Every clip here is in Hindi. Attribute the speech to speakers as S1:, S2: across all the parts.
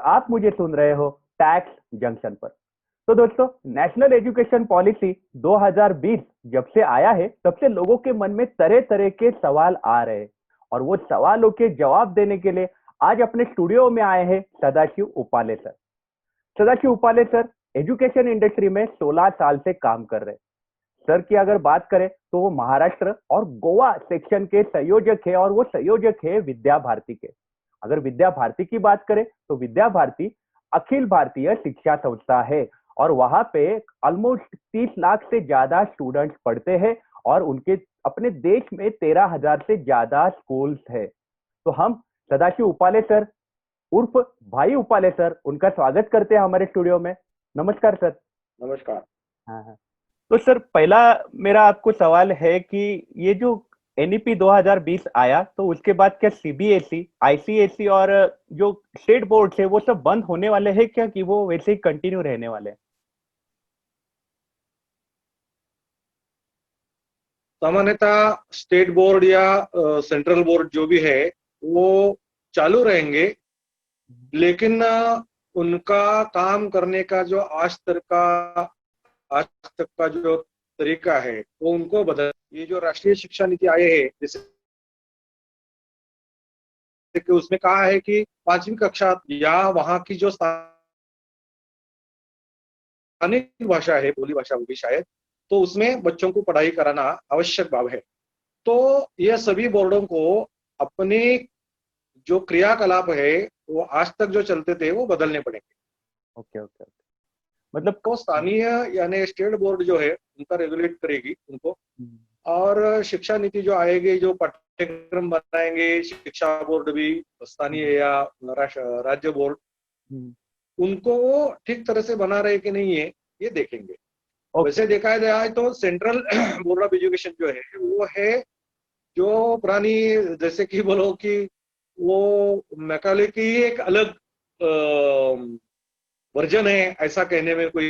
S1: आप मुझे सुन रहे हो टैक्स जंक्शन पर। तो दोस्तों, नेशनल एजुकेशन पॉलिसी 2020 जब से आया है तब से लोगों के मन में तरह तरह के सवाल आ रहे हैं, और वो सवालों के जवाब देने के लिए आज अपने स्टूडियो में आए हैं Sadashiv Upale sir. Sadashiv Upale sir education industry में 16 साल से काम कर रहे हैं। सर की अगर बात करें तो वो महाराष्ट्र और गोवा सेक्शन के संयोजक है, और वो संयोजक है विद्या भारती के। अगर विद्या भारती की बात करें तो विद्या भारती अखिल भारतीय शिक्षा संस्था है, और वहां पे ऑलमोस्ट 30 लाख से ज्यादा स्टूडेंट्स पढ़ते हैं, और उनके अपने देश में 13,000 से ज्यादा स्कूल्स है। तो हम सदाशिव उपाले सर उर्फ भाई उपाले सर, उनका स्वागत करते हैं हमारे स्टूडियो में। नमस्कार सर।
S2: नमस्कार।
S1: हाँ हाँ। तो सर, पहला मेरा आपको सवाल है कि ये जो एनईपी 2020 आया तो उसके बाद क्या सीबीएसई, आईसीएसई और जो स्टेट बोर्ड है वो सब बंद होने वाले हैं क्या, कि वो वैसे ही कंटिन्यू रहने वाले हैं?
S2: सामान्यतः स्टेट बोर्ड या सेंट्रल बोर्ड जो भी है वो चालू रहेंगे, लेकिन उनका काम करने का जो आज तक का जो तरीका है वो उनको बदल। ये जो राष्ट्रीय शिक्षा नीति आए है, जैसे कि उसमें कहा है कि 5वीं कक्षा या वहां की जो स्थानीय भाषा है, बोली भाषा होगी शायद, तो उसमें बच्चों को पढ़ाई कराना आवश्यक भाव है। तो ये सभी बोर्डों को अपने जो क्रियाकलाप है वो आज तक जो चलते थे वो बदलने पड़ेंगे।
S1: Okay okay okay. मतलब
S2: तो स्थानीय यानी स्टेट बोर्ड जो है उनका रेगुलेट करेगी उनको, और शिक्षा नीति जो आएगी, जो पाठ्यक्रम बनाएंगे शिक्षा बोर्ड भी, स्थानीय या राज्य बोर्ड, उनको वो ठीक तरह से बना रहे कि नहीं है ये देखेंगे। वैसे देखा जाए तो सेंट्रल बोर्ड ऑफ एजुकेशन जो है वो है जो पुरानी, जैसे कि बोलो कि वो मैकाले की एक अलग वर्जन है, ऐसा कहने में कोई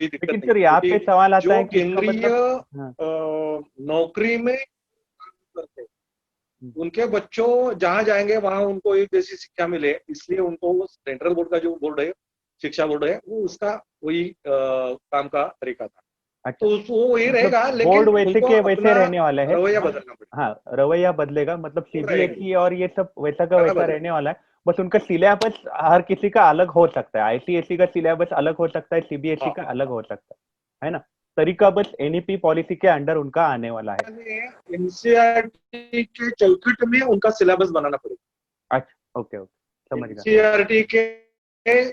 S2: दिक्कत
S1: लेकिन
S2: नहीं,
S1: सर यहाँ पे
S2: क्योंकि
S1: सवाल आता
S2: जो
S1: है कि इसका
S2: केंद्रीय
S1: मतलब। हाँ।
S2: नौकरी में काम करते हैं उनके बच्चों जहां जाएंगे वहां उनको एक जैसी शिक्षा मिले, इसलिए उनको सेंट्रल बोर्ड का जो बोर्ड है, शिक्षा बोर्ड है, वो उसका वही काम का तरीका था।
S1: अच्छा,
S2: तो वो वही
S1: मतलब
S2: रहेगा,
S1: बोर्ड
S2: लेकिन
S1: वैसे
S2: उनको
S1: के वैसे
S2: अपना
S1: रहने वाले हैं।
S2: रवैया बदलना पड़ेगा।
S1: हाँ, रवैया बदलेगा, मतलब
S2: वो रहेंगे,
S1: सीबीएसई और ये सब वैसा का वैसा
S2: बदलेगा।
S1: रहने वाला है। बस उनका सिलेबस हर किसी का अलग हो सकता है, आईसीएसई का सिलेबस अलग हो सकता है, सीबीएसई
S2: हाँ,
S1: का अलग हो सकता है ना? तरीका बस एनईपी पॉलिसी के अंडर उनका आने वाला है।
S2: एनसीईआरटी के चौखट में उनका सिलेबस बनाना पड़ेगा।
S1: अच्छा, ओके ओके, समझ गया।
S2: एनसीईआरटी के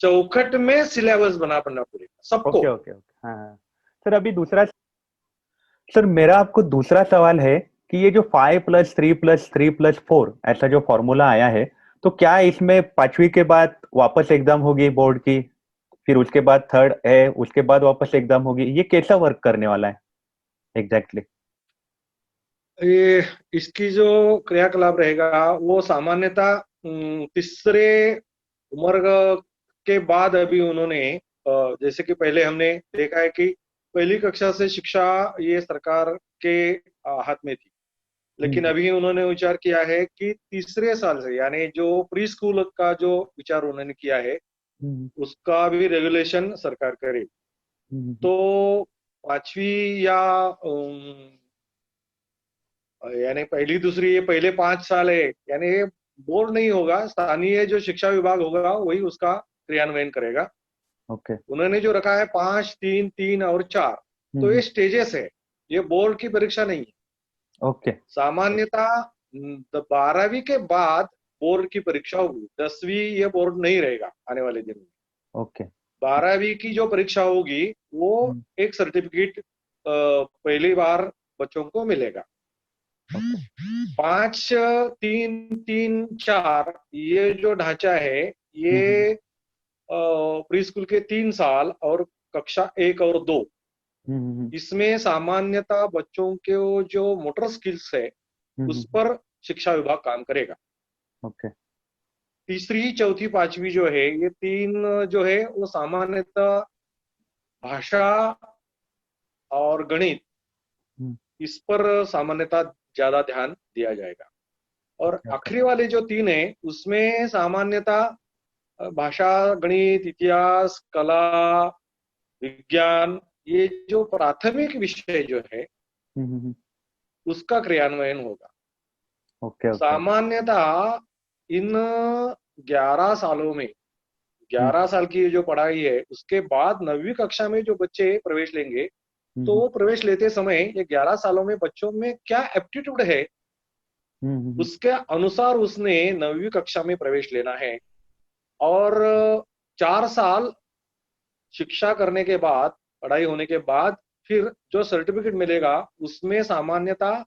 S2: चौखट में सिलेबस बनाना पड़ेगा सबको।
S1: ओके ओके ओके, हाँ हाँ। सर अभी दूसरा, सर मेरा आपको दूसरा सवाल है कि ये जो 5+3+3+4 ऐसा जो फॉर्मूला आया है, तो क्या इसमें 5वीं के बाद वापस एग्जाम होगी बोर्ड की, फिर उसके बाद थर्ड है, उसके बाद वापस एग्जाम होगी, ये कैसा वर्क करने वाला है एग्जैक्टली?
S2: ये इसकी जो क्रियाकलाप रहेगा वो सामान्यतः तीसरे उम्र के बाद अभी उन्होंने जैसे कि पहले हमने देखा है कि पहली कक्षा से शिक्षा ये सरकार के हाथ में थी, लेकिन अभी उन्होंने विचार किया है कि तीसरे साल से, यानी जो प्री स्कूल का जो विचार उन्होंने किया है उसका भी रेगुलेशन सरकार करे। तो 5वीं या यानी पहली दूसरी, ये पहले 5 साल है, यानी ये बोर्ड नहीं होगा, स्थानीय जो शिक्षा विभाग होगा वही उसका क्रियान्वयन करेगा।
S1: ओके।
S2: उन्होंने जो रखा है 5, 3, 3 और 4, तो ये स्टेजेस है, ये बोर्ड की परीक्षा नहीं है।
S1: ओके
S2: सामान्यतः 12वीं के बाद बोर्ड की परीक्षा होगी, 10वीं ये बोर्ड नहीं रहेगा आने वाले दिन में।
S1: ओके
S2: 12वीं की जो परीक्षा होगी वो एक सर्टिफिकेट पहली बार बच्चों को मिलेगा। 5, 3, 3, 4 ये जो ढांचा है ये प्री स्कूल के 3 साल और कक्षा 1 और 2, इसमें सामान्यतः बच्चों के जो मोटर स्किल्स है उस पर शिक्षा विभाग काम करेगा।
S1: ओके
S2: तीसरी, चौथी, 5वीं जो है ये 3 जो है वो सामान्यतः भाषा और गणित, इस पर सामान्यतः ज्यादा ध्यान दिया जाएगा। और
S1: ओके ओके।
S2: आखिरी वाले जो 3 है उसमें सामान्यतः भाषा, गणित, इतिहास, कला, विज्ञान, ये जो प्राथमिक विषय जो है उसका क्रियान्वयन होगा।
S1: Okay okay.
S2: सामान्यतः इन 11 सालों में, 11 साल की जो पढ़ाई है उसके बाद 9वीं कक्षा में जो बच्चे प्रवेश लेंगे, तो वो प्रवेश लेते समय ये 11 सालों में बच्चों में क्या एप्टीट्यूड है उसके अनुसार उसने 9वीं कक्षा में प्रवेश लेना है। और 4 साल शिक्षा करने के बाद, पढ़ाई होने के बाद फिर जो सर्टिफिकेट मिलेगा उसमें सामान्यतः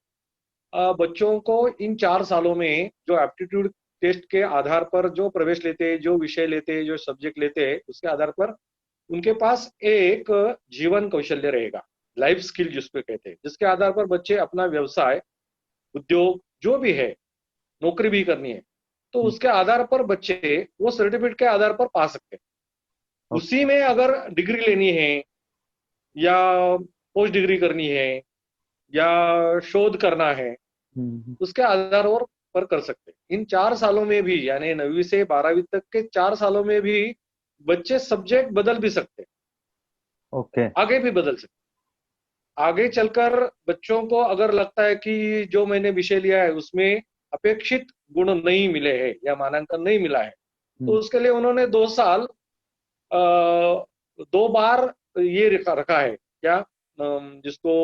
S2: बच्चों को इन 4 सालों में जो एप्टीट्यूड टेस्ट के आधार पर जो प्रवेश लेते हैं, जो विषय लेते हैं, जो सब्जेक्ट लेते हैं, उसके आधार पर उनके पास एक जीवन कौशल्य रहेगा, लाइफ स्किल जिसको कहते हैं, जिसके आधार पर बच्चे अपना व्यवसाय, उद्योग जो भी है, नौकरी भी करनी है, तो उसके आधार पर बच्चे वो सर्टिफिकेट के आधार पर पा सकते हैं। उसी में अगर डिग्री लेनी है या पोस्ट डिग्री करनी है या शोध करना है, उसके आधार पर कर सकते हैं। इन 4 सालों में भी, यानी 9वीं से 12वीं तक के 4 सालों में भी बच्चे सब्जेक्ट बदल भी सकते हैं,
S1: ओके।
S2: आगे भी बदल सकते हैं। आगे चलकर बच्चों को अगर लगता है कि जो मैंने विषय लिया है उसमें अपेक्षित गुण नहीं मिले हैं या मानांकन नहीं मिला है, तो उसके लिए उन्होंने 2 साल 2 बार ये रखा है क्या, जिसको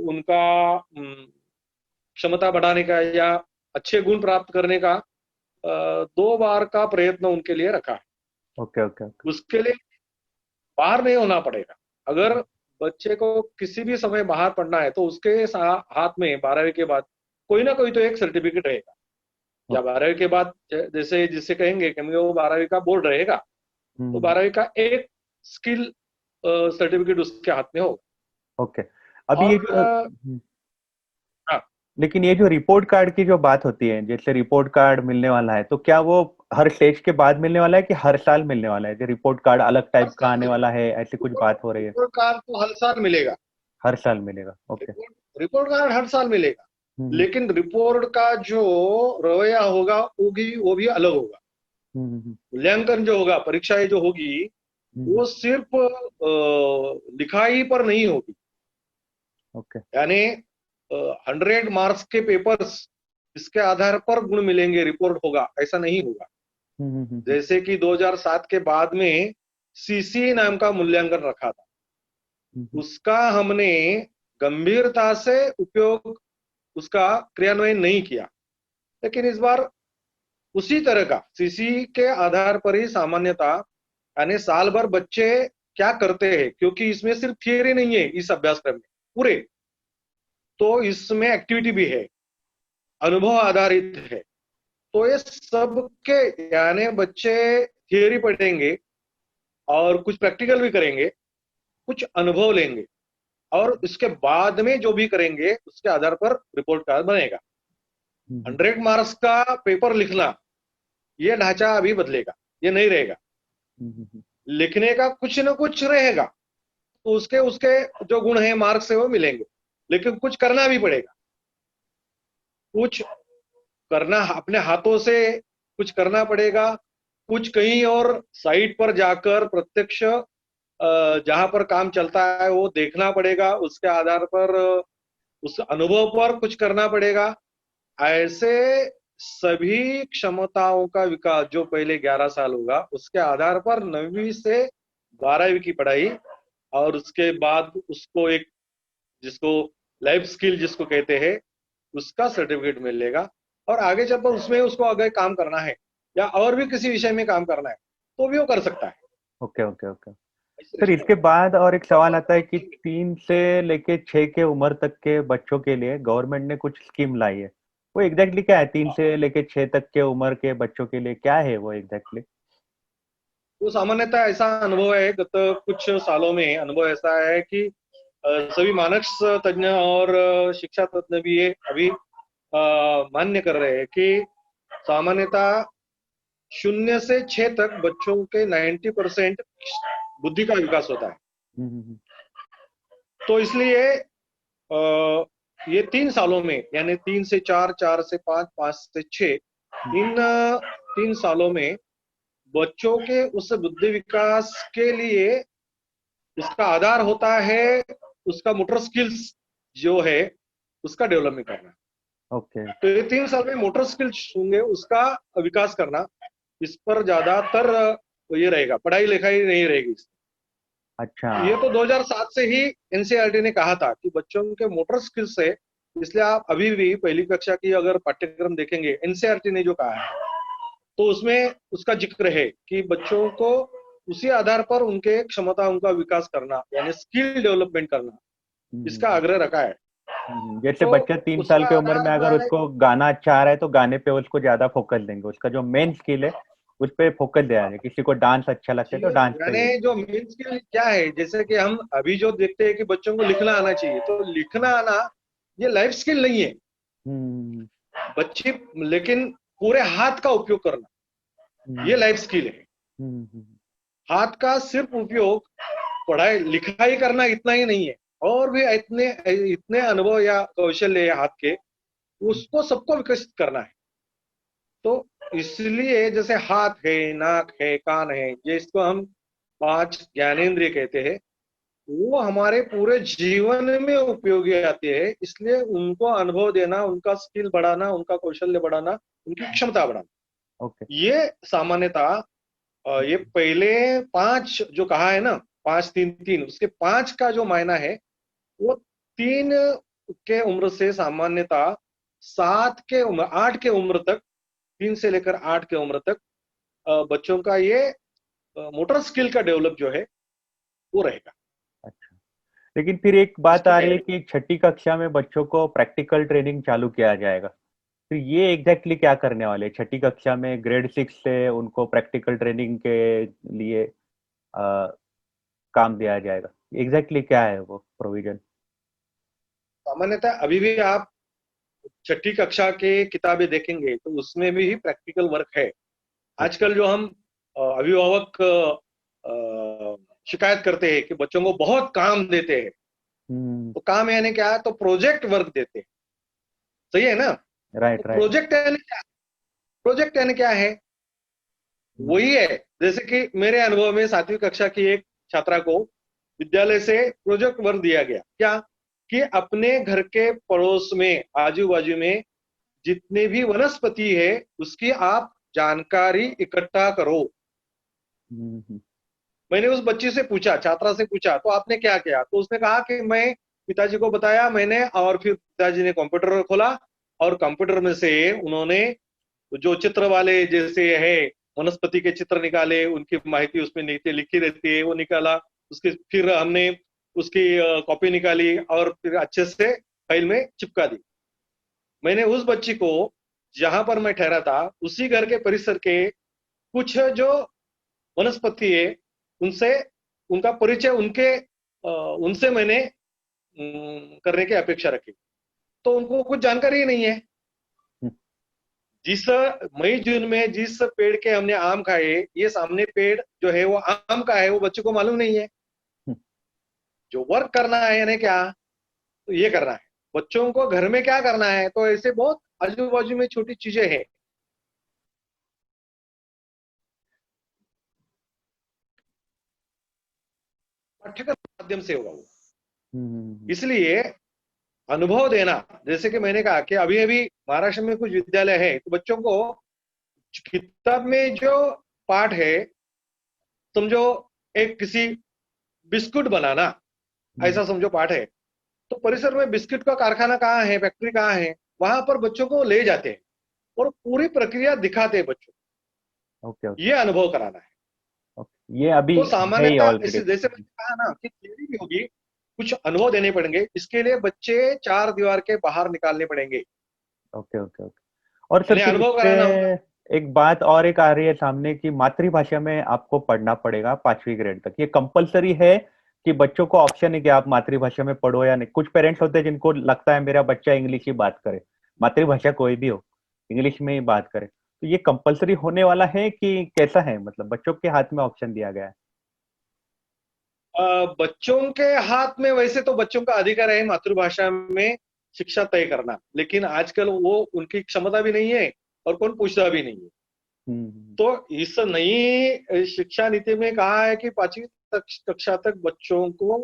S2: उनका क्षमता बढ़ाने का या अच्छे गुण प्राप्त करने का 2 बार का प्रयत्न उनके लिए रखा है।
S1: Okay okay okay.
S2: उसके लिए बाहर नहीं होना पड़ेगा। अगर बच्चे को किसी भी समय बाहर पढ़ना है तो उसके हाथ में 12वीं के बाद कोई ना कोई तो एक सर्टिफिकेट रहेगा, या 12वीं के बाद जैसे जिसे कहेंगे कि वो 12वीं का बोर्ड रहेगा, तो 12वीं का एक स्किल सर्टिफिकेट उसके हाथ में होगा।
S1: ओके। अभी ये जो
S2: हाँ,
S1: लेकिन ये जो रिपोर्ट कार्ड की जो बात होती है, जैसे रिपोर्ट कार्ड मिलने वाला है, तो क्या वो हर स्टेज के बाद मिलने वाला है कि हर साल मिलने वाला है? जो रिपोर्ट कार्ड अलग
S2: हर
S1: टाइप का
S2: साल
S1: आने वाला है, ऐसी कुछ बात हो रही है?
S2: रिपोर्ट कार्ड तो हर साल मिलेगा।
S1: हर साल मिलेगा, ओके।
S2: रिपोर्ट कार्ड हर साल मिलेगा,
S1: हम्म
S2: लेकिन रिपोर्ट का जो रवैया होगा वो भी अलग होगा। मूल्यांकन जो होगा, परीक्षाएं जो होगी, वो सिर्फ लिखाई पर नहीं होगी।
S1: ओके।
S2: यानी 100 मार्क्स के पेपर्स इसके आधार पर गुण मिलेंगे, रिपोर्ट होगा, ऐसा नहीं होगा। जैसे कि 2007 के बाद में सीसी नाम का मूल्यांकन रखा था, उसका हमने गंभीरता से उपयोग, उसका क्रियान्वयन नहीं किया। लेकिन इस बार उसी तरह का सीसी के आधार पर ही सामान्यता, यानी साल भर बच्चे क्या करते हैं, क्योंकि इसमें सिर्फ थियरी नहीं है इस अभ्यासक्रम में पूरे, तो इसमें एक्टिविटी भी है, अनुभव आधारित है। तो ये सबके, यानी बच्चे थियरी पढ़ेंगे और कुछ प्रैक्टिकल भी करेंगे, कुछ अनुभव लेंगे, और इसके बाद में जो भी करेंगे उसके आधार पर रिपोर्ट कार्ड बनेगा। 100 मार्क्स का पेपर लिखना, ये ढांचा अभी बदलेगा, ये नहीं रहेगा। लिखने का कुछ न कुछ रहेगा, तो उसके उसके जो गुण है, मार्क्स है, वो मिलेंगे, लेकिन कुछ करना भी पड़ेगा। कुछ करना, अपने हाथों से कुछ करना पड़ेगा, कुछ कहीं और साइट पर जाकर प्रत्यक्ष जहां पर काम चलता है वो देखना पड़ेगा, उसके आधार पर उस अनुभव पर कुछ करना पड़ेगा। ऐसे सभी क्षमताओं का विकास जो पहले 11 साल होगा, उसके आधार पर 9वीं से 12वीं की पढ़ाई, और उसके बाद उसको एक, जिसको लाइफ स्किल जिसको कहते हैं, उसका सर्टिफिकेट मिलेगा। और आगे जब उसमें उसको अगर काम करना है या और भी किसी विषय में काम करना है तो भी वो कर सकता है।
S1: Okay okay okay. सर, इसके बाद और एक सवाल आता है कि 3 से लेके 6 के उम्र तक के बच्चों के लिए गवर्नमेंट ने कुछ स्कीम लाई है। वो एग्जैक्टली क्या है? 3 से लेके 6 तक के उम्र के बच्चों के लिए क्या है वो एग्जैक्टली?
S2: वो सामान्यतः ऐसा अनुभव है, गत कुछ सालों में अनुभव ऐसा है कि सभी मानस तज्ञ और शिक्षा तज्ञ भी ये अभी मान्य कर रहे हैं कि सामान्यतः 0 से 6 तक बच्चों के 90% बुद्धि का विकास होता है। तो इसलिए ये 3 सालों में, यानी 3 से 4, 4 से 5, 5 से 6, इन 3 सालों में बच्चों के उस बुद्धि विकास के लिए उसका आधार होता है उसका मोटर स्किल्स जो है उसका डेवलपमेंट करना।
S1: ओके।
S2: तो ये 3 साल में मोटर स्किल्स होंगे उसका विकास करना, इस पर ज्यादातर ये रहेगा, पढ़ाई लिखाई नहीं रहेगी।
S1: अच्छा।
S2: ये तो 2007 से ही एनसीईआरटी ने कहा था कि बच्चों के मोटर स्किल्स से, इसलिए आप अभी भी पहली कक्षा की अगर पाठ्यक्रम देखेंगे एनसीईआरटी ने जो कहा है तो उसमें उसका जिक्र है कि बच्चों को उसी आधार पर उनके क्षमता उनका विकास करना, यानी स्किल डेवलपमेंट करना, इसका
S1: हम्म।
S2: आग्रह रखा है।
S1: जैसे
S2: तो
S1: बच्चा 3 साल
S2: उसका
S1: की उम्र में अगर
S2: आधार है,
S1: उसको गाना अच्छा आ रहा है तो गाने पे उसको ज्यादा फोकस देंगे, उसका जो मेन स्किल है उस पे फोकस दिया जाए। किसी को डांस अच्छा लगता है तो डांस पे
S2: यानी जो मेन स्किल क्या है, जैसे कि हम अभी जो देखते हैं कि बच्चों को लिखना आना चाहिए, तो लिखना आना ये लाइफ स्किल नहीं है
S1: हम्म।
S2: बच्चे, लेकिन पूरे हाथ का उपयोग करना ये
S1: हम्म।
S2: लाइफ स्किल है।
S1: हम्म।
S2: हाथ का सिर्फ उपयोग पढ़ाई लिखाई करना इतना ही नहीं है, और भी इतने इतने अनुभव या कौशल्य है हाथ के, उसको सबको विकसित करना है। तो इसलिए जैसे हाथ है, नाक है, कान है, जिसको हम 5 ज्ञानेंद्रिय कहते हैं, वो हमारे पूरे जीवन में उपयोगी आते हैं, इसलिए उनको अनुभव देना, उनका स्किल बढ़ाना, उनका कौशल्य बढ़ाना, उनकी क्षमता बढ़ाना,
S1: ओके।
S2: ये सामान्यतः ये पहले 5 जो कहा है ना, 5 3 3, उसके 5 का जो मायना है वो 3 के उम्र से सामान्यतः 7 के उम्र, 8 के उम्र तक, 3 से लेकर 8 के उम्र तक बच्चों का ये मोटर स्किल का डेवलप जो है वो रहेगा।
S1: अच्छा। लेकिन फिर एक बात
S2: इसकी
S1: आ रही है
S2: तैयारी
S1: कि 6ठी कक्षा में बच्चों को प्रैक्टिकल ट्रेनिंग चालू किया जाएगा, तो ये एग्जैक्टली क्या करने वाले हैं? 6ठी कक्षा में ग्रेड 6 से उनको प्रैक्टिकल ट्रेनिंग के लिए काम दिया जाएगा। एग्जैक्टली क्या है वो प्रोविजन?
S2: सामान्यतः अभी भी आप 6ठी कक्षा के किताबें देखेंगे तो उसमें भी प्रैक्टिकल वर्क है।
S1: ओके।
S2: आजकल जो हम अभिभावक शिकायत करते हैं कि बच्चों को बहुत काम देते हैं,
S1: हम्म।
S2: तो काम यानी क्या है, तो प्रोजेक्ट वर्क देते हैं, सही है ना। तो
S1: राइट राइट।
S2: प्रोजेक्ट यानी क्या, प्रोजेक्ट यानी क्या है, वही है जैसे कि मेरे अनुभव में 7वीं कक्षा की एक छात्रा को विद्यालय से प्रोजेक्ट वर्क दिया गया, क्या कि अपने घर के पड़ोस में, आजू बाजू में जितने भी वनस्पति है उसकी आप जानकारी इकट्ठा करो।
S1: हम्म।
S2: मैंने उस बच्ची से पूछा, छात्रा से पूछा, तो आपने क्या किया, तो उसने कहा कि मैं पिताजी को बताया मैंने, और फिर पिताजी ने कंप्यूटर खोला और कंप्यूटर में से उन्होंने जो चित्र वाले जैसे है वनस्पति के चित्र निकाले, उनकी माहिती उसमें नीचे लिखी रहती है वो निकाला, उसके फिर हमने उसकी कॉपी निकाली और फिर अच्छे से फाइल में चिपका दी। मैंने उस बच्ची को जहां पर मैं ठहरा था उसी घर के परिसर के कुछ जो वनस्पति है उनसे, उनका परिचय उनसे मैंने करने की अपेक्षा रखी, तो उनको कुछ जानकारी ही नहीं है। जिस मई जून में जिस पेड़ के हमने आम खाए, ये सामने पेड़ जो है वो आम का है, वो बच्चे को मालूम नहीं है। जो वर्क करना है यानी क्या, तो ये करना है बच्चों को, घर में क्या करना है, तो ऐसे बहुत आजू बाजू में छोटी चीजें हैं। पाठ्यक्रम के माध्यम से होगा वो, इसलिए अनुभव देना, जैसे कि मैंने कहा कि अभी अभी महाराष्ट्र में कुछ विद्यालय है, तो बच्चों को किताब में जो पाठ है, समझो एक किसी बिस्कुट बनाना, ऐसा समझो पाठ है, तो परिसर में बिस्किट का कारखाना कहाँ है, फैक्ट्री कहाँ है, वहां पर बच्चों को ले जाते हैं और पूरी प्रक्रिया दिखाते हैं बच्चों
S1: ओके
S2: को,
S1: ओके
S2: ये अनुभव कराना है।
S1: ओके, ये अभी
S2: तो
S1: है ही
S2: सामान्यतः
S1: ऑलरेडी।
S2: जैसे मैंने कहा ना कि थियरी भी होगी, कुछ अनुभव देने पड़ेंगे, इसके लिए बच्चे 4 दीवार के बाहर निकालने पड़ेंगे,
S1: ओके ओके ओके। और सर
S2: यानी
S1: फिर
S2: अनुभव
S1: इससे
S2: कराना होगा।
S1: एक बात और एक आ रही है सामने कि मातृभाषा में आपको पढ़ना पड़ेगा 5वीं ग्रेड तक। ये कंपलसरी है कि बच्चों को ऑप्शन है कि आप मातृभाषा में पढ़ो या नहीं? कुछ पेरेंट्स होते हैं जिनको लगता है मेरा बच्चा इंग्लिश ही बात करे, मातृभाषा कोई भी हो, इंग्लिश में ही बात करे। तो ये कंपलसरी होने वाला है कि कैसा है? मतलब बच्चों के हाथ में ऑप्शन दिया गया है?
S2: बच्चों के हाथ में वैसे तो बच्चों का अधिकार है मातृभाषा में शिक्षा तय करना, लेकिन आजकल वो उनकी क्षमता भी नहीं है और कौन पूछता भी नहीं है। तो इस नई शिक्षा नीति में कहा है कि 5वीं कक्षा तक बच्चों को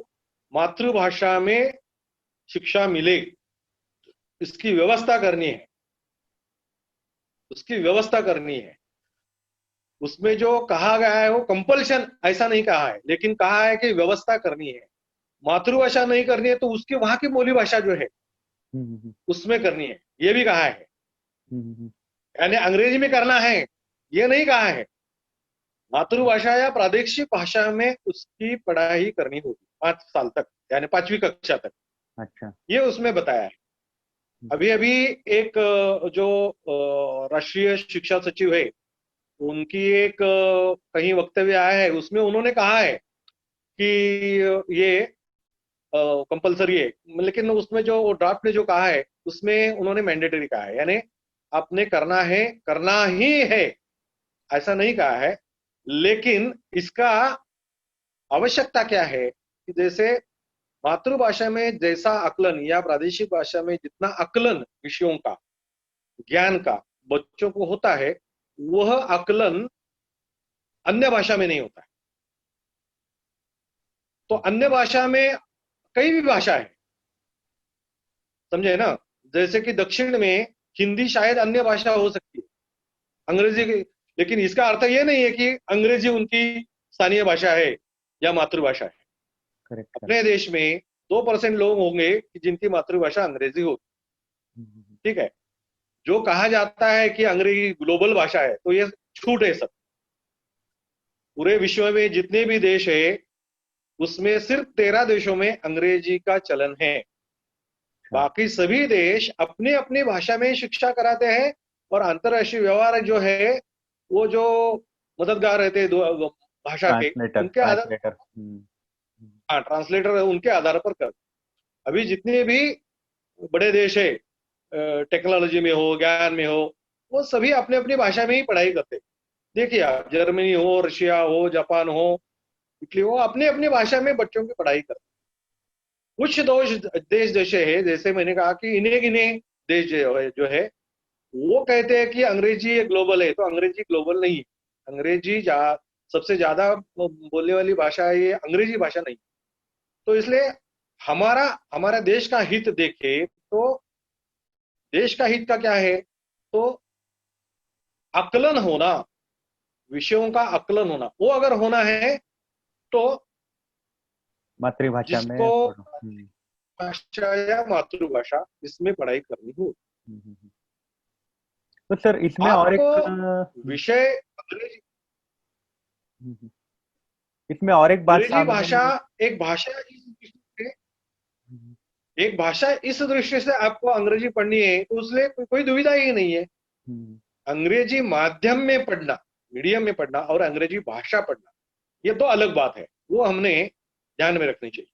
S2: मातृभाषा में शिक्षा मिले, इसकी व्यवस्था करनी है, उसकी व्यवस्था करनी है। उसमें जो कहा गया है वो कंपल्शन ऐसा नहीं कहा है, लेकिन कहा है कि व्यवस्था करनी है। मातृभाषा नहीं करनी है तो उसकी वहां की बोली भाषा जो है उसमें करनी है, ये भी कहा है। यानी अंग्रेजी में करना है ये नहीं कहा है, मातृभाषा या प्रादेशिक भाषा में उसकी पढ़ाई करनी होगी 5 साल तक, यानी 5वीं कक्षा तक।
S1: अच्छा,
S2: ये उसमें बताया है। अभी अभी एक जो राष्ट्रीय शिक्षा सचिव है उनकी एक कहीं वक्तव्य आया है, उसमें उन्होंने कहा है कि ये कंपलसरी है, लेकिन उसमें जो ड्राफ्ट ने जो कहा है उसमें उन्होंने मैंडेटरी कहा है, यानी आपने करना है, करना ही है, ऐसा नहीं कहा है। लेकिन इसका आवश्यकता क्या है कि जैसे मातृभाषा में जैसा आकलन या प्रादेशिक भाषा में जितना आकलन विषयों का, ज्ञान का बच्चों को होता है, वह आकलन अन्य भाषा में नहीं होता है। तो अन्य भाषा में कई भी भाषा है, समझे ना, जैसे कि दक्षिण में हिंदी शायद अन्य भाषा हो सकती है, अंग्रेजी की, लेकिन इसका अर्थ ये नहीं है कि अंग्रेजी उनकी स्थानीय भाषा है या मातृभाषा है।
S1: करेक्ट।
S2: अपने देश में 2% लोग होंगे कि जिनकी मातृभाषा अंग्रेजी होगी, ठीक है। जो कहा जाता है कि अंग्रेजी ग्लोबल भाषा है, तो ये छूट है सब। पूरे विश्व में जितने भी देश है उसमें सिर्फ 13 देशों में अंग्रेजी का चलन है, बाकी सभी देश अपने अपनी भाषा में शिक्षा कराते हैं। और अंतरराष्ट्रीय व्यवहार जो है वो जो मददगार रहते हैं भाषा के, उनके आधार, हाँ ट्रांसलेटर उनके आधार पर कर। अभी जितने भी बड़े देश है टेक्नोलॉजी में हो, ज्ञान में हो, वो सभी अपने अपनी भाषा में ही पढ़ाई करते हैं। देखिए आप जर्मनी हो, रशिया हो, जापान हो, इटली हो, अपने अपनी भाषा में बच्चों की पढ़ाई करते हैं। कुछ देश जैसे है, जैसे मैंने कहा कि इन्हें गिने देश जो है वो कहते हैं कि अंग्रेजी ग्लोबल है, तो अंग्रेजी ग्लोबल नहीं है। अंग्रेजी सबसे ज्यादा बोलने वाली भाषा है, ये अंग्रेजी भाषा नहीं। तो इसलिए हमारा हमारा देश का हित देखे तो देश का हित का क्या है, तो आकलन होना, विषयों का आकलन होना, वो अगर होना है तो
S1: मातृभाषा में
S2: जिसको भाषा या मातृभाषा इसमें पढ़ाई करनी हो।
S1: तो सर इसमें और एक
S2: विषय
S1: इसमें और एक बात
S2: अंग्रेजी भाषा एक भाषा एक भाषा इस दृष्टि से आपको अंग्रेजी पढ़नी है तो उसमें कोई दुविधा ही नहीं है। अंग्रेजी माध्यम में पढ़ना, मीडियम में पढ़ना और अंग्रेजी भाषा पढ़ना, ये तो अलग बात है, वो हमने ध्यान में रखनी चाहिए।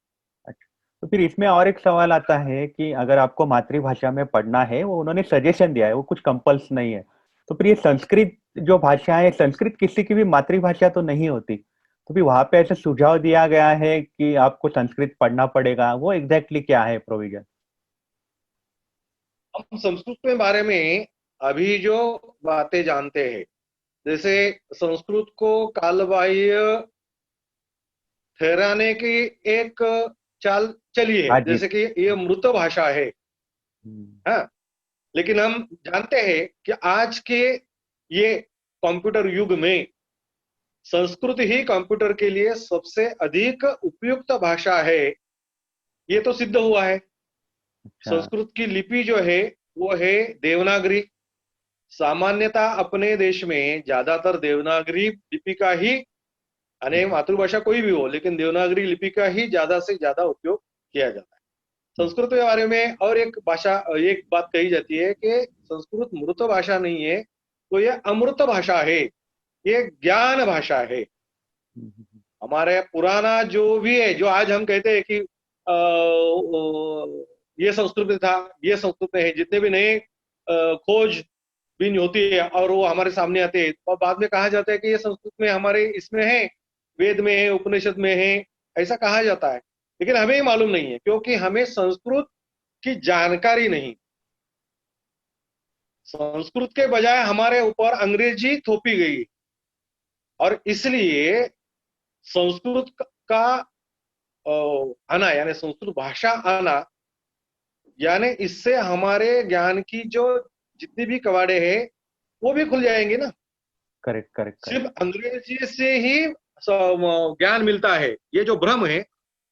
S1: तो फिर इसमें और एक सवाल आता है कि अगर आपको मातृभाषा में पढ़ना है, वो उन्होंने सजेशन दिया है, वो कुछ कंपल्स नहीं है, तो फिर ये संस्कृत जो भाषा है, संस्कृत किसी की भी मातृभाषा तो नहीं होती, तो फिर वहां पे ऐसा सुझाव दिया गया है कि आपको संस्कृत पढ़ना पड़ेगा, वो एग्जैक्टली क्या है प्रोविजन?
S2: हम संस्कृत के बारे में अभी जो बातें जानते हैं, जैसे संस्कृत को कालबाह्य ठहराने की एक चाल चली है, जैसे कि ये मृत भाषा है, हाँ। लेकिन हम जानते हैं कि आज के ये कंप्यूटर युग में संस्कृत ही कंप्यूटर के लिए सबसे अधिक उपयुक्त भाषा है, ये तो सिद्ध हुआ है। संस्कृत की लिपि जो है वो है देवनागरी। सामान्यता अपने देश में ज्यादातर देवनागरी लिपि का ही, यानी मातृभाषा कोई भी हो लेकिन देवनागरी लिपि का ही ज्यादा से ज्यादा उपयोग किया जाता है। संस्कृत के बारे में और एक एक बात कही जाती है कि संस्कृत मृत भाषा नहीं है, तो यह अमृत भाषा है, ये ज्ञान भाषा है। हमारे पुराना जो भी है, जो आज हम कहते हैं कि ये संस्कृत में था, ये संस्कृत में है, जितने भी नए खोज बीन होती है और वो हमारे सामने आते हैं और बाद में कहा जाता है कि ये संस्कृत में हमारे इसमें है, वेद में है, उपनिषद में है, ऐसा कहा जाता है। लेकिन हमें ही मालूम नहीं है, क्योंकि हमें संस्कृत की जानकारी नहीं। संस्कृत के बजाय हमारे ऊपर अंग्रेजी थोपी गई और इसलिए संस्कृत का आना यानी संस्कृत भाषा आना यानी इससे हमारे ज्ञान की जो जितनी भी कवाड़े हैं वो भी खुल जाएंगे ना।
S1: Correct correct correct.
S2: सिर्फ अंग्रेजी से ही ज्ञान मिलता है, ये जो भ्रम है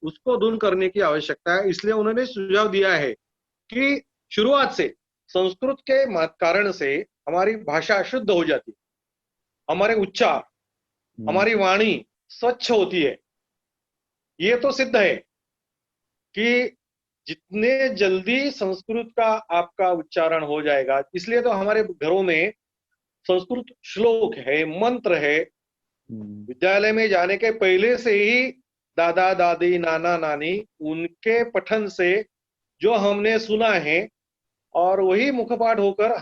S2: उसको दूर करने की आवश्यकता है। इसलिए उन्होंने सुझाव दिया है कि शुरुआत से संस्कृत के कारण से हमारी भाषा शुद्ध हो जाती है, हमारे उच्चार, हमारी वाणी स्वच्छ होती है। ये तो सिद्ध है कि जितने जल्दी संस्कृत का आपका उच्चारण हो जाएगा, इसलिए तो हमारे घरों में संस्कृत श्लोक है, मंत्र है। विद्यालय में जाने के पहले से ही दादा दादी नाना नानी उनके पठन से जो हमने सुना है और वही मुखपाठ होकर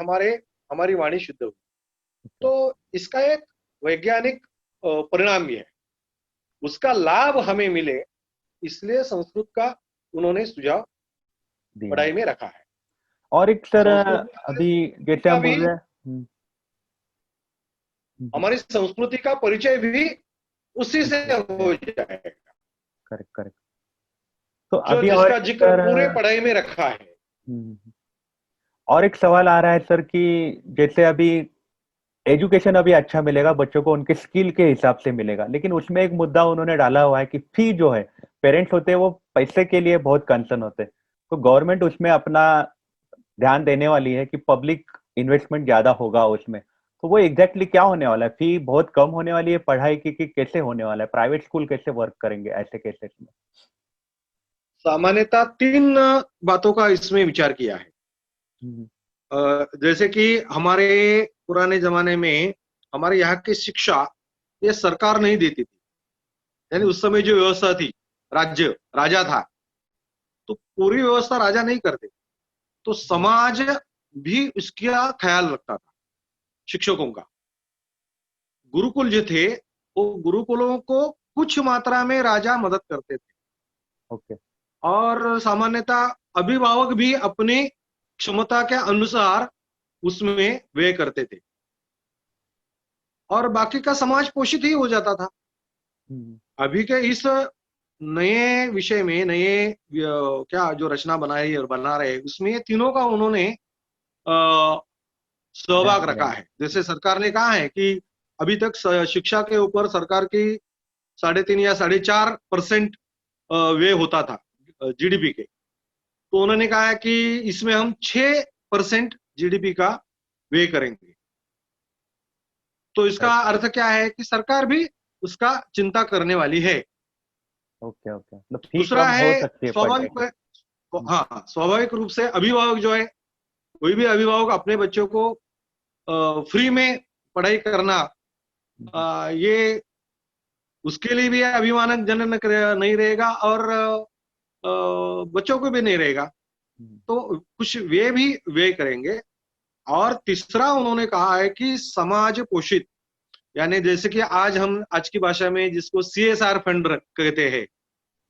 S2: हमारी वाणी शुद्ध हुई। तो इसका एक वैज्ञानिक परिणाम भी है, उसका लाभ हमें मिले इसलिए संस्कृत का उन्होंने सुझाव पढ़ाई में रखा है।
S1: और एक सर अभी जैसे हम बोल रहे हैं
S2: हमारी संस्कृति का परिचय भी उसी से हो जाएगा।
S1: Correct correct. तो
S2: जो
S1: अभी
S2: जिसका जिक्र पूरे पढ़ाई में रखा है।
S1: और एक सवाल आ रहा है सर कि जैसे अभी एजुकेशन अभी अच्छा मिलेगा बच्चों को, उनके स्किल के हिसाब से मिलेगा, लेकिन उसमें एक मुद्दा उन्होंने डाला हुआ है कि फी जो है, पेरेंट्स होते हैं वो पैसे के लिए बहुत कंसर्न होते हैं, तो गवर्नमेंट उसमें अपना ध्यान देने वाली है कि पब्लिक इन्वेस्टमेंट ज्यादा होगा उसमें। तो वो एग्जैक्टली क्या होने वाला है? फी बहुत कम होने वाली है पढ़ाई की कि कैसे होने वाला है? प्राइवेट स्कूल कैसे वर्क करेंगे ऐसे केसेस में?
S2: सामान्यतः 3 बातों का इसमें विचार किया है। जैसे कि हमारे पुराने जमाने में हमारे यहाँ की शिक्षा ये सरकार नहीं देती थी, यानी उस समय जो व्यवस्था थी, राजा था, तो पूरी व्यवस्था राजा नहीं करते, तो समाज भी इसका ख्याल रखता था शिक्षकों का। गुरुकुल जो थे वो गुरुकुलों को कुछ मात्रा में राजा मदद करते थे।
S1: ओके।
S2: और सामान्यतः अभिभावक भी अपनी क्षमता के अनुसार उसमें व्यय करते थे और बाकी का समाज पोषित ही हो जाता था। अभी के इस नए विषय में नए क्या जो रचना बनाई और बना रहे उसमें तीनों का उन्होंने सहभाग रखा है। जैसे सरकार ने कहा है कि अभी तक शिक्षा के ऊपर सरकार की 3.5 या 4.5% व्यय होता था जीडीपी के, तो उन्होंने कहा है कि इसमें हम 6% जीडीपी का व्यय करेंगे। तो इसका अर्थ क्या है कि सरकार भी उसका चिंता करने वाली है।
S1: Okay okay.
S2: दूसरा है स्वाभाविक रूप से अभिभावक जो है, कोई भी अभिभावक अपने बच्चों को फ्री में पढ़ाई करना ये उसके लिए भी अभिमानजनक नहीं रहेगा और बच्चों को भी नहीं रहेगा, तो कुछ वे भी व्यय करेंगे। और तीसरा उन्होंने कहा है कि समाज पोषित, यानी जैसे कि आज की भाषा में जिसको CSR फंड कहते हैं,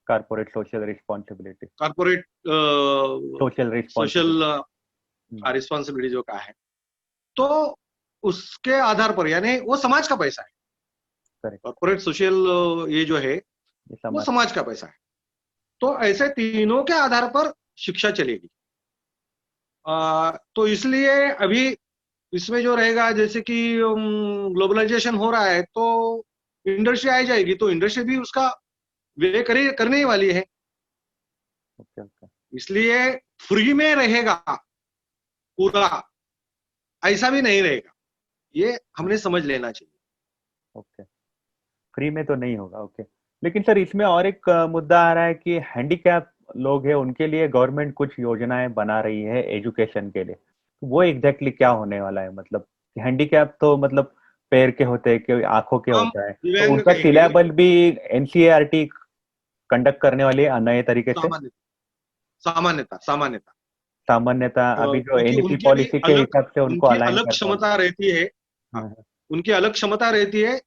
S1: corporate social responsibility,
S2: corporate social responsibility जो कहा है, तो उसके आधार पर यानी वो समाज का पैसा है। कॉर्पोरेट सोशल ये जो है वो समाज का पैसा है। तो ऐसे तीनों के आधार पर शिक्षा चलेगी। तो इसलिए अभी इसमें जो रहेगा, जैसे कि ग्लोबलाइजेशन हो रहा है तो इंडस्ट्री आ जाएगी, तो इंडस्ट्री भी उसका व्यय करने वाली है। इसलिए फ्री में रहेगा पूरा, ऐसा भी नहीं रहेगा, ये हमने समझ लेना चाहिए।
S1: ओके, फ्री में तो नहीं होगा। ओके, लेकिन सर इसमें और एक मुद्दा आ रहा है कि हैंडीकैप लोग हैं उनके लिए गवर्नमेंट कुछ योजनाएं बना रही है एजुकेशन के लिए, तो वो एग्जैक्टली क्या होने वाला है? मतलब हैंडीकैप तो मतलब पैर के होते हैं कि आंखों के होता है, तो उनका सिलेबस भी एनसीईआरटी कंडक्ट करने वाली है नए तरीके से। सामान्यता अभी जो एनईपी पॉलिसी के हिसाब से उनको अलाइन
S2: अलग क्षमता रहती है, उनकी अलग क्षमता रहती है,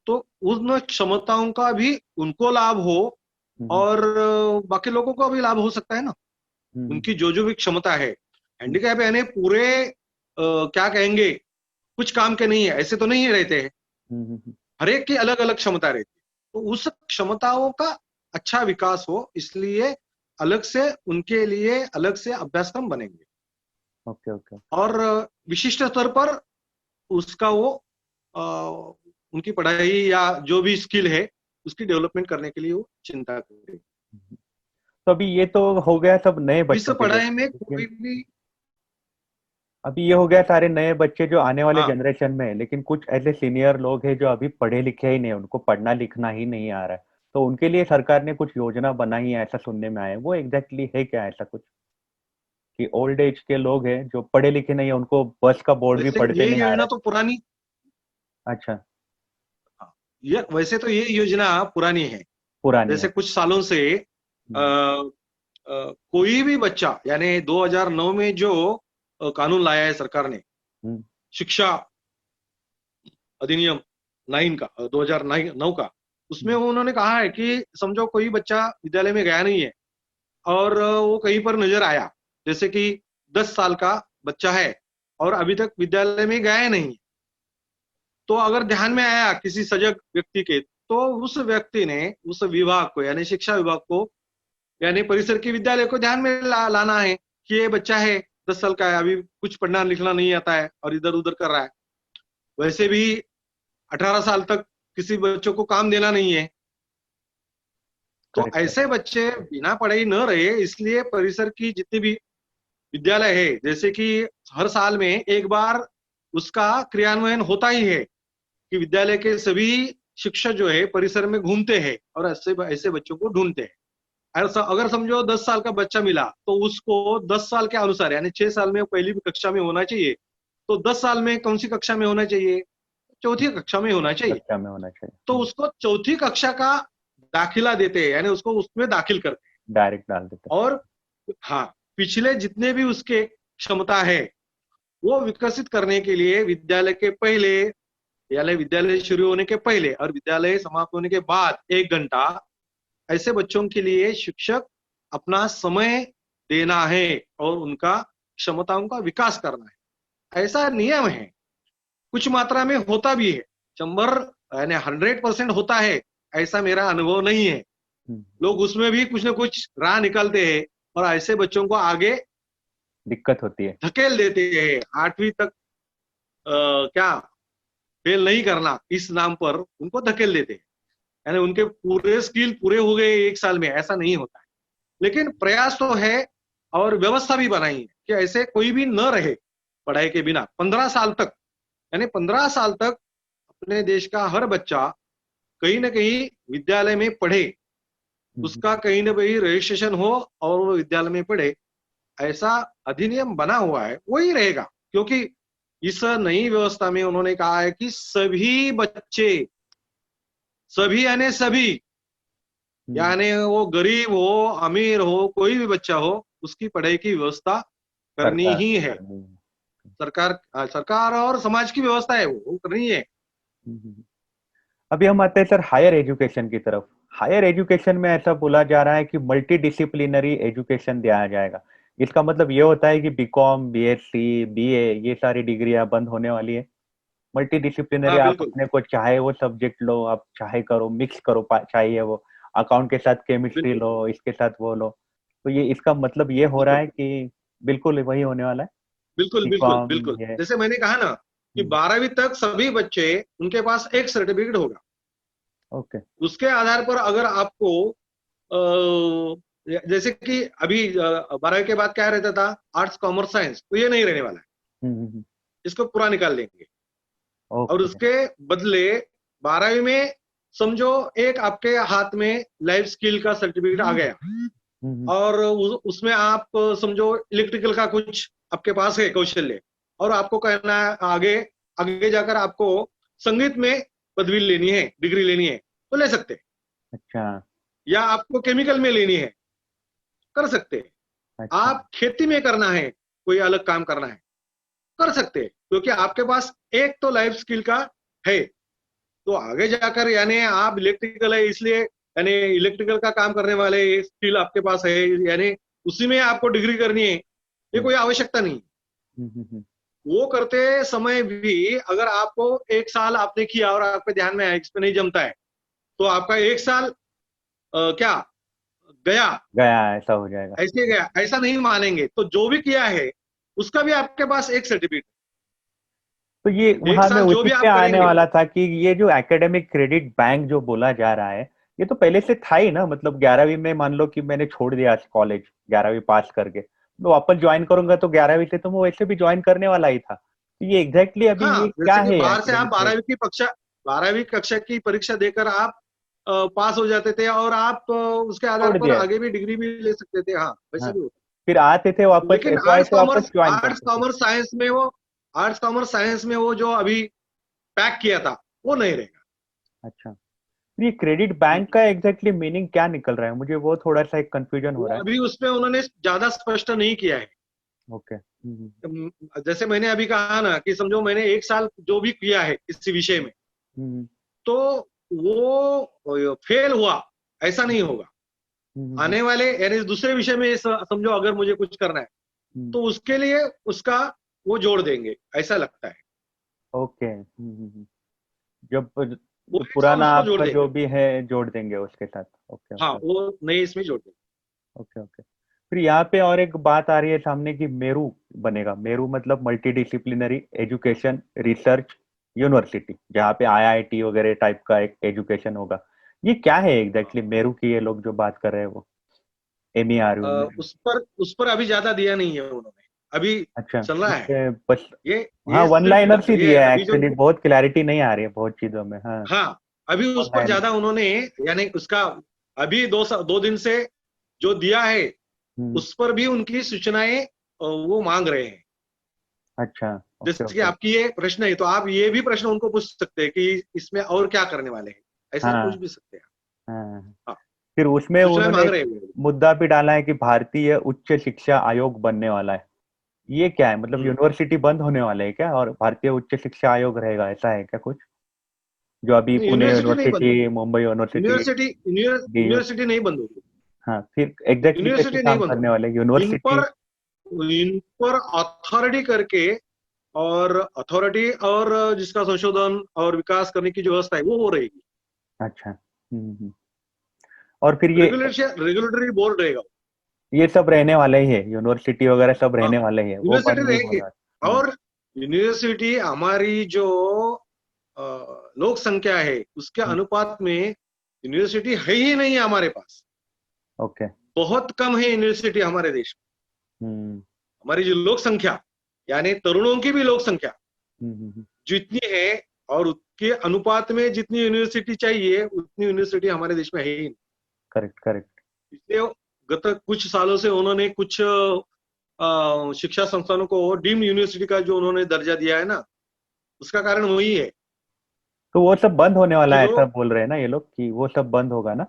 S2: तो उन क्षमताओं का भी उनको लाभ हो और बाकी लोगों को भी लाभ हो सकता है ना। उनकी जो भी क्षमता है, हैंडीकैप यानी पूरे क्या कहेंगे, कुछ काम के नहीं है ऐसे तो नहीं रहते हैं, हर एक की अलग अलग क्षमता रहती है। तो उस क्षमताओं का अच्छा विकास हो, इसलिए अलग से उनके लिए अलग से अभ्यासक्रम बनेंगे।
S1: Okay okay.
S2: और विशिष्ट स्तर पर उसका वो अ, उनकी पढ़ाई या जो भी स्किल है उसकी डेवलपमेंट करने के लिए वो चिंता करें।
S1: तो अभी ये तो हो गया सब नए
S2: इस
S1: बच्चों के लिए,
S2: पढ़ाई में
S1: लेकिन
S2: कोई भी
S1: अभी ये हो गया सारे नए बच्चे जो आने वाले
S2: हाँ,
S1: जनरेशन में है, लेकिन कुछ ऐसे सीनियर लोग हैं जो अभी पढ़े लिखे ही नहीं, उनको पढ़ना लिखना ही नहीं आ रहा है, तो उनके लिए सरकार ने कुछ योजना बनाई है ऐसा सुनने में आया है। वो एग्जैक्टली है क्या ऐसा कुछ, कि ओल्ड एज के लोग हैं जो पढ़े लिखे नहीं है, उनको बस का बोर्ड भी
S2: वैसे
S1: पढ़ते
S2: ये
S1: नहीं आ रहा
S2: योजना
S1: है?
S2: तो पुरानी,
S1: अच्छा।
S2: हाँ, ये वैसे तो ये योजना पुरानी है।
S1: पुरानी
S2: जैसे
S1: है।
S2: कुछ सालों से
S1: हम्म,
S2: कोई भी बच्चा यानी 2009 में जो कानून लाया है सरकार ने,
S1: हम्म,
S2: शिक्षा अधिनियम 9 का 2009 का, उसमें
S1: हम्म,
S2: उन्होंने कहा है कि समझो कोई बच्चा विद्यालय में गया नहीं है और वो कहीं पर नजर आया, जैसे कि 10 साल का बच्चा है और अभी तक विद्यालय में गया नहीं, तो अगर ध्यान में आया किसी सजग व्यक्ति के, तो उस व्यक्ति ने उस विभाग को यानी शिक्षा विभाग को यानी परिसर के विद्यालय को ध्यान में लाना है कि ये बच्चा है 10 साल का है, अभी कुछ पढ़ना लिखना नहीं आता है और इधर उधर कर रहा है। वैसे भी 18 साल तक किसी बच्चों को काम देना नहीं है, तो
S1: करेक्ट
S2: ऐसे
S1: करेक्ट।
S2: बच्चे बिना पढ़ाई न रहे, इसलिए परिसर की जितनी भी विद्यालय है, जैसे कि हर साल में एक बार उसका क्रियान्वयन होता ही है कि विद्यालय के सभी शिक्षक जो है परिसर में घूमते हैं और ऐसे ऐसे बच्चों को ढूंढते हैं। अगर समझो 10 साल का बच्चा मिला तो उसको 10 साल के अनुसार यानी 6 साल में पहली कक्षा में होना चाहिए, तो 10 साल में कौन सी कक्षा में होना चाहिए, चौथी कक्षा में होना चाहिए।
S1: कक्षा में होना चाहिए।
S2: तो उसको चौथी कक्षा का दाखिला देते हैं यानी उसको उसमें दाखिल करते
S1: डायरेक्ट डाल देते
S2: हैं। और हाँ, पिछले जितने भी उसके क्षमता है वो विकसित करने के लिए विद्यालय के पहले यानी विद्यालय शुरू होने के पहले और विद्यालय समाप्त होने के बाद 1 घंटा ऐसे बच्चों के लिए शिक्षक अपना समय देना है और उनका क्षमताओं का विकास करना है, ऐसा नियम है। कुछ मात्रा में होता भी है, 100 यानी 100% होता है ऐसा मेरा अनुभव नहीं है।
S1: हैं।
S2: लोग उसमें भी कुछ ना कुछ राह निकालते हैं और ऐसे बच्चों को आगे
S1: दिक्कत होती है।
S2: धकेल देते हैं 8वीं तक, क्या फेल नहीं करना इस नाम पर उनको धकेल देते हैं, यानी उनके पूरे स्किल पूरे हो गए 1 साल में, ऐसा नहीं होता है। लेकिन प्रयास तो है और व्यवस्था भी बनाई है कि ऐसे कोई भी न रहे पढ़ाई के बिना 15 साल तक, यानी 15 साल तक अपने देश का हर बच्चा कहीं ना कहीं विद्यालय में पढ़े, उसका कहीं ना कहीं रजिस्ट्रेशन हो और वो विद्यालय में पढ़े, ऐसा अधिनियम बना हुआ है वही रहेगा। क्योंकि इस नई व्यवस्था में उन्होंने कहा है कि सभी बच्चे, सभी यानी सभी, यानी वो गरीब हो अमीर हो कोई भी बच्चा हो, उसकी पढ़ाई की व्यवस्था करनी
S1: सरकार
S2: ही है।
S1: करनी है।
S2: सरकार सरकार और समाज की व्यवस्था है वो करनी है।
S1: हम्म। अभी हम आते हैं सर हायर एजुकेशन की तरफ। हायर एजुकेशन में ऐसा बोला जा रहा है कि मल्टी डिसिप्लिनरी एजुकेशन दिया जाएगा। इसका मतलब ये होता है कि बीकॉम, बीएससी, बीए, ये सारी डिग्रियां बंद होने वाली है। मल्टी डिसिप्लिनरी,
S2: हाँ
S1: आप
S2: बिल्कुल,
S1: अपने को चाहे वो सब्जेक्ट लो, आप चाहे करो, मिक्स करो, चाहिए वो अकाउंट के साथ केमिस्ट्री
S2: बिल्कुल,
S1: लो, इसके साथ वो लो। तो ये इसका मतलब ये हो रहा
S2: बिल्कुल,
S1: है कि बिल्कुल वही होने वाला है।
S2: बिल्कुल, बिल्कुल,
S1: बीकॉम
S2: बिल्कुल,
S1: ये।
S2: जैसे मैंने कहा ना कि
S1: हम्म,
S2: 12वीं तक सभी बच्चे उनके पास एक सर्टिफिकेट होगा।
S1: ओके।
S2: उसके आधार पर अगर आपको जैसे कि अभी 12वीं के बाद क्या रहता था, आर्ट्स कॉमर्स साइंस, तो ये नहीं रहने वाला है,
S1: हम्म।
S2: इसको पूरा निकाल देंगे। और
S1: ओके।
S2: उसके बदले 12वीं में समझो एक आपके हाथ में लाइफ स्किल का सर्टिफिकेट आ गया
S1: हम्म।
S2: और उसमें आप समझो इलेक्ट्रिकल का कुछ आपके पास है कौशल्य, और आपको कहना है आगे आगे जाकर आपको संगीत में पदवी लेनी है, डिग्री लेनी है, तो ले सकते हैं।
S1: अच्छा
S2: या आपको केमिकल में लेनी है, कर सकते हैं।
S1: अच्छा।
S2: आप खेती में करना है, कोई अलग काम करना है, कर सकते हैं, क्योंकि आपके पास एक तो लाइफ स्किल का है। तो आगे जाकर यानी आप इलेक्ट्रिकल है इसलिए यानी इलेक्ट्रिकल का काम करने वाले स्किल आपके पास है, यानी उसी में आपको डिग्री करनी है, ये कोई आवश्यकता नहीं। वो करते समय भी अगर आपको 1 साल आपने किया और आपके ध्यान में आया इस पे नहीं जमता है, तो आपका 1 साल क्या गया,
S1: ऐसा हो जाएगा।
S2: ऐसे गया, ऐसा नहीं मानेंगे। तो जो भी किया है उसका भी आपके पास एक सर्टिफिकेट,
S1: तो ये
S2: एक
S1: वहां में
S2: साल जो
S1: उसी
S2: भी
S1: पे
S2: आप
S1: आने
S2: करेंगे।
S1: वाला था कि ये जो एकेडमिक क्रेडिट बैंक जो बोला जा रहा है, ये तो पहले से था ही ना। मतलब 11वीं में मान लो कि मैंने छोड़ दिया कॉलेज 11वीं पास करके, तो वापस ज्वाइन करूंगा तो 11वीं से तो मैं वैसे भी ज्वाइन करने वाला ही था। तो ये एग्जैक्टली अभी
S2: हाँ,
S1: ये क्या
S2: जैसे कि
S1: है
S2: बाहर से आप
S1: एकेडमिक क्रेडिट?
S2: 12वीं कक्षा की परीक्षा देकर आप पास हो जाते थे और आप उसके आधार
S1: छोड़
S2: पर
S1: दिया।
S2: आगे भी डिग्री भी ले सकते थे। हाँ,
S1: हाँ,
S2: वैसे भी होता
S1: फिर आते थे
S2: है।
S1: वापस
S2: लेकिन
S1: एफवाई से वापस ज्वाइन
S2: आर्ट्स
S1: करते थे।
S2: कॉमर्स साइंस में वो जो अभी पैक किया था वो नहीं रहेगा।
S1: अच्छा, तो ये क्रेडिट बैंक का एग्जैक्टली मीनिंग क्या निकल रहा है? मुझे वो थोड़ा सा एक कंफ्यूजन हो
S2: वो
S1: रहा है।
S2: अभी उसमें उन्होंने ज्यादा स्पष्ट नहीं किया है।
S1: ओके।
S2: जैसे मैंने अभी कहा ना कि समझो मैंने 1 साल जो भी किया है किसी विषय में,
S1: हम्म।
S2: तो वो फेल हुआ ऐसा नहीं होगा।
S1: हम्म।
S2: आने वाले यानी दूसरे विषय में समझो अगर मुझे कुछ करना है
S1: हम्म।
S2: तो उसके लिए उसका वो जोड़ देंगे, ऐसा लगता है।
S1: ओके। जब
S2: वो
S1: जो
S2: 1 साल
S1: पुराना
S2: उसको जोड़
S1: आपका जो
S2: देंगे।
S1: भी है जोड़ देंगे उसके साथ। ओके
S2: हाँ,
S1: ओके
S2: वो नए इसमें जोड़ देंगे।
S1: Okay okay. फिर यहाँ पे और एक बात आ रही है सामने की मेरू बनेगा। मेरू मतलब multi disciplinary education research university, जहाँ पे आईआईटी वगैरह टाइप का एक एजुकेशन होगा। ये क्या है एग्जैक्टली मेरू की ये लोग जो बात कर रहे हैं वो? MERU में?
S2: उस पर अभी ज्यादा दिया नहीं है उन्होंने, अभी
S1: अच्छा,
S2: चल रहा
S1: इस
S2: है।
S1: पे बस।
S2: ये
S1: हाँ,
S2: ये
S1: वन लाइनर
S2: सिर्फ
S1: ही
S2: ये
S1: दिया है
S2: अभी जो,
S1: एक्चुअली, बहुत क्लैरिटी नहीं आ रही है बहुत चीजों में। हाँ,
S2: हाँ, अभी उस
S1: वन
S2: पर
S1: लाइनर।
S2: ज्यादा उन्होंने यानी उसका अभी 2 दिन से जो दिया है
S1: हम्म।
S2: उस पर भी उनकी सूचनाएं वो मांग रहे हैं।
S1: अच्छा। ओके
S2: जैसे कि
S1: ओके।
S2: आपकी ये प्रश्न है तो आप ये भी प्रश्न उनको पूछ सकते हैं कि इसमें और क्या करने वाले हैं, ऐसा पूछ
S1: हाँ
S2: भी सकते हैं।
S1: हाँ।
S2: हाँ,
S1: फिर उसमें
S2: सूचनाएं
S1: उन्होंने
S2: मांग
S1: एक
S2: रहे हैं।
S1: मुद्दा भी डाला है कि भारतीय उच्च शिक्षा आयोग बनने वाला है। ये क्या है? मतलब
S2: हम्म।
S1: यूनिवर्सिटी बंद होने वाले है क्या और भारतीय उच्च शिक्षा आयोग रहेगा, ऐसा है क्या कुछ? जो अभी
S2: नहीं,
S1: पुणे
S2: यूनिवर्सिटी नहीं बंद
S1: यूनिवर्सिटी,
S2: होगी।
S1: Mumbai university, DU.
S2: यूनिवर्सिटी नहीं बंद होगी।
S1: हाँ, फिर एग्जैक्टली कैसे
S2: यूनिवर्सिटी नहीं
S1: काम
S2: बंद
S1: करने वाले
S2: होगी।
S1: यूनिवर्सिटी?
S2: इन पर अथॉरिटी करके, और अथॉरिटी और जिसका संशोधन और विकास करने की जो व्यवस्था है वो रहेगी।
S1: अच्छा। और फिर
S2: रेगुलेटरी बोर्ड रहेगा।
S1: ये सब रहने वाले ही है, यूनिवर्सिटी वगैरह सब
S2: हाँ,
S1: रहने वाले ही है, वो
S2: यूनिवर्सिटी
S1: बंद नहीं हो
S2: रहेगी।
S1: रहा है।
S2: और यूनिवर्सिटी हमारी जो अ, लोक संख्या है उसके अनुपात में यूनिवर्सिटी है ही नहीं है हमारे पास।
S1: ओके।
S2: बहुत कम है यूनिवर्सिटी हमारे देश में।
S1: हम्म।
S2: हमारी जो लोक संख्या यानी तरुणों की भी लोक संख्या
S1: हम्म।
S2: जितनी है और उसके अनुपात में जितनी यूनिवर्सिटी चाहिए उतनी यूनिवर्सिटी हमारे देश में है ही नहीं।
S1: Correct correct.
S2: इसलिए गत कुछ सालों से उन्होंने कुछ शिक्षा संस्थानों को डीम्ड यूनिवर्सिटी का जो उन्होंने दर्जा दिया है ना, उसका कारण वही है
S1: तो वो सब बंद होने वाला
S2: कि
S1: है
S2: जो,
S1: ऐसा बोल रहे हैं ना ये लोग कि वो सब बंद होगा ना,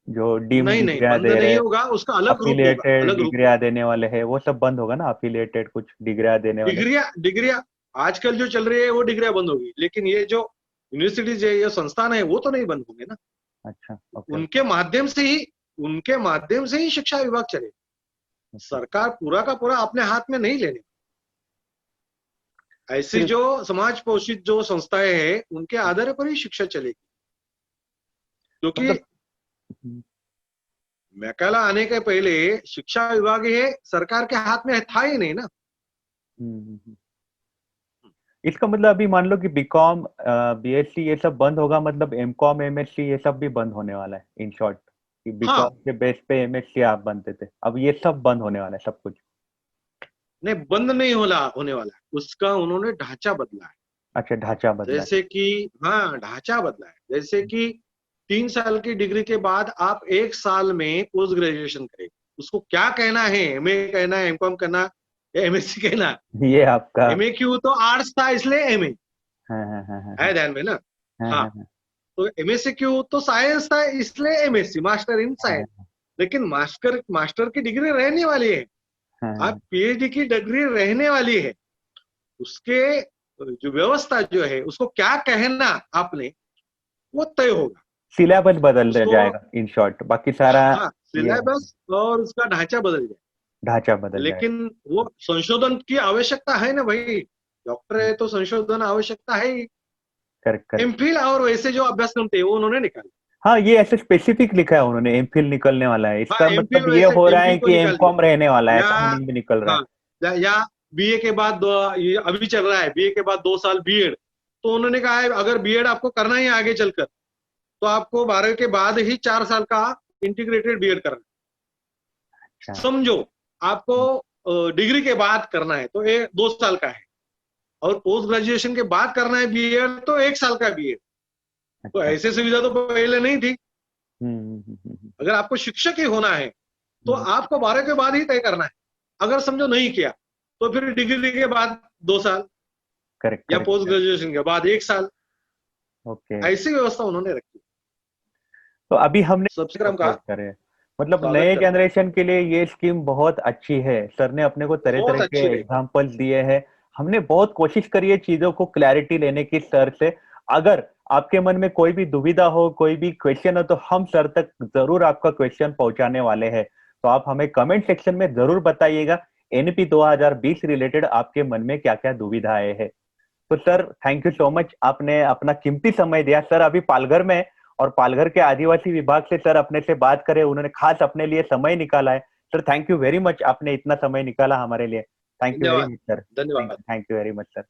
S1: जो डीम
S2: नहीं नहीं,
S1: डिग्रियां
S2: बंद
S1: दे
S2: नहीं
S1: रहे,
S2: होगा, उसका अलग रूप होगा,
S1: अफिलिएटेड
S2: अलग रूप होगा।
S1: डिग्रियां देने वाले हैं, वो सब बंद होगा ना? अफिलिएटेड कुछ डिग्रियां देने वाले।
S2: डिग्रिया डिग्रिया आजकल जो चल रही है वो डिग्रिया बंद होगी, लेकिन ये जो यूनिवर्सिटीज है, ये संस्थान है, वो तो नहीं बंद होंगे ना।
S1: अच्छा। ओके ओके
S2: उनके माध्यम से ही उनके माध्यम से ही शिक्षा विभाग चले।
S1: ओके।
S2: सरकार पूरा का पूरा अपने हाथ में नहीं लेने। ऐसी
S1: फिर
S2: जो समाज पोषित जो संस्थाएं हैं उनके आधार पर ही शिक्षा चलेगी। क्योंकि
S1: मतलब हम्म।
S2: मैकाला आने के पहले शिक्षा विभाग ये सरकार के हाथ में था ही नहीं ना।
S1: हम्म। इसका मतलब अभी मान लो कि बीकॉम BSc ये सब बंद होगा, मतलब MCOM MSc ये सब भी बंद होने वाला है इन शॉर्ट, कि बीकॉम
S2: हाँ,
S1: के बेस पे MSc आप बनते थे, अब ये सब बंद होने वाला है सब कुछ?
S2: नहीं, बंद नहीं होने वाला है, उसका उन्होंने ढांचा बदला है।
S1: अच्छा, ढांचा बदला है।
S2: जैसे कि, हाँ, ढांचा बदला है। जैसे कि 3 साल की डिग्री के बाद आप 1 साल में पोस्ट ग्रेजुएशन करें। उसको क्या कहना है, एमए कहना है, एमकॉम कहना है, एमएससी कहना है।
S1: ये आपका।
S2: एमए क्यों, तो आर्ट्स था इसलिए एमए
S1: हाँ हाँ हाँ हाँ हाँ
S2: है ध्यान में ना।
S1: हाँ
S2: हाँ,
S1: हाँ हाँ
S2: तो एमएससी क्यों, तो साइंस था इसलिए एमएससी, मास्टर इन साइंस।
S1: हाँ
S2: लेकिन मास्टर मास्टर की डिग्री रहने वाली है।
S1: हाँ
S2: आप
S1: हाँ।
S2: पीएचडी की डिग्री रहने वाली है। उसके जो व्यवस्था जो है उसको क्या कहना आपने, वो तय होगा।
S1: सिलेबस बदल
S2: उसको,
S1: जाएगा इन शॉर्ट, बाकी सारा।
S2: हाँ,
S1: ये।
S2: सिलेबस और उसका ढांचा बदल जाए।
S1: ढांचा बदल जाए।
S2: लेकिन वो संशोधन की आवश्यकता है ना भाई, डॉक्टर है तो संशोधन आवश्यकता है ही।
S1: Correct correct.
S2: एमफिल और वैसे जो अभ्यासक्रम थे वो उन्होंने निकाले।
S1: हाँ, ये ऐसे स्पेसिफिक लिखा है उन्होंने, एमफिल निकलने वाला है,
S2: हाँ,
S1: इसका
S2: एमफिल
S1: मतलब ये
S2: वैसे
S1: हो रहा है
S2: एमफिल को
S1: कि
S2: निकाल
S1: एमकॉम रहने वाला
S2: दिया,
S1: है,
S2: या
S1: ऐसा मीनिंग भी निकल रहा है।
S2: हाँ, या बीए के बाद ये अभी चल रहा है, बीए के बाद 2 साल बीएड। तो उन्होंने कहा है अगर बीएड आपको करना ही है आगे चलकर, तो आपको 12वीं के बाद ही 4 साल का इंटीग्रेटेड बीएड करना
S1: अच्छा।
S2: है। समझो, आपको डिग्री के बाद करना है तो 2 साल का है, और पोस्ट ग्रेजुएशन के बाद करना है बीएड तो 1 साल का बीएड। तो
S1: अच्छा।
S2: ऐसी सुविधा तो पहले नहीं थी।
S1: हम्म।
S2: अगर आपको शिक्षक ही होना है तो
S1: हम्म।
S2: आपको 12 के बाद ही तय करना है। अगर समझो नहीं किया तो फिर डिग्री के बाद 2 साल,
S1: करेक्ट
S2: या
S1: करेक्ट
S2: पोस्ट
S1: करेक्ट।
S2: ग्रेजुएशन के बाद 1 साल।
S1: ओके।
S2: ऐसी व्यवस्था उन्होंने रखी।
S1: तो अभी हमने
S2: सबसे क्रम का
S1: सपोर्ट करे, मतलब
S2: स्वागत
S1: नए
S2: करते हैं।
S1: जनरेशन के लिए ये स्कीम बहुत अच्छी है। सर ने अपने को तरह
S2: बहुत
S1: तरह के
S2: अच्छी रही।
S1: एग्जाम्पल्स दिए हैं। हमने बहुत कोशिश करी है चीजों को क्लैरिटी लेने की सर से। अगर आपके मन में कोई भी दुविधा हो, कोई भी क्वेश्चन हो, तो हम सर तक जरूर आपका क्वेश्चन पहुंचाने वाले हैं। तो आप हमें कमेंट सेक्शन में जरूर बताइएगा एनपी 2020 रिलेटेड आपके मन में क्या क्या दुविधाएं हैं। तो sir, thank you so much, आपने अपना कीमती समय दिया। सर अभी पालघर में, और पालघर के आदिवासी विभाग से सर अपने से बात करे, उन्होंने खास अपने लिए समय निकाला है। Sir thank you very much, आपने इतना समय निकाला हमारे लिए। थैंक यू वेरी
S2: धन्यवाद।
S1: मच सर,
S2: धन्यवाद।
S1: Thank you very much sir.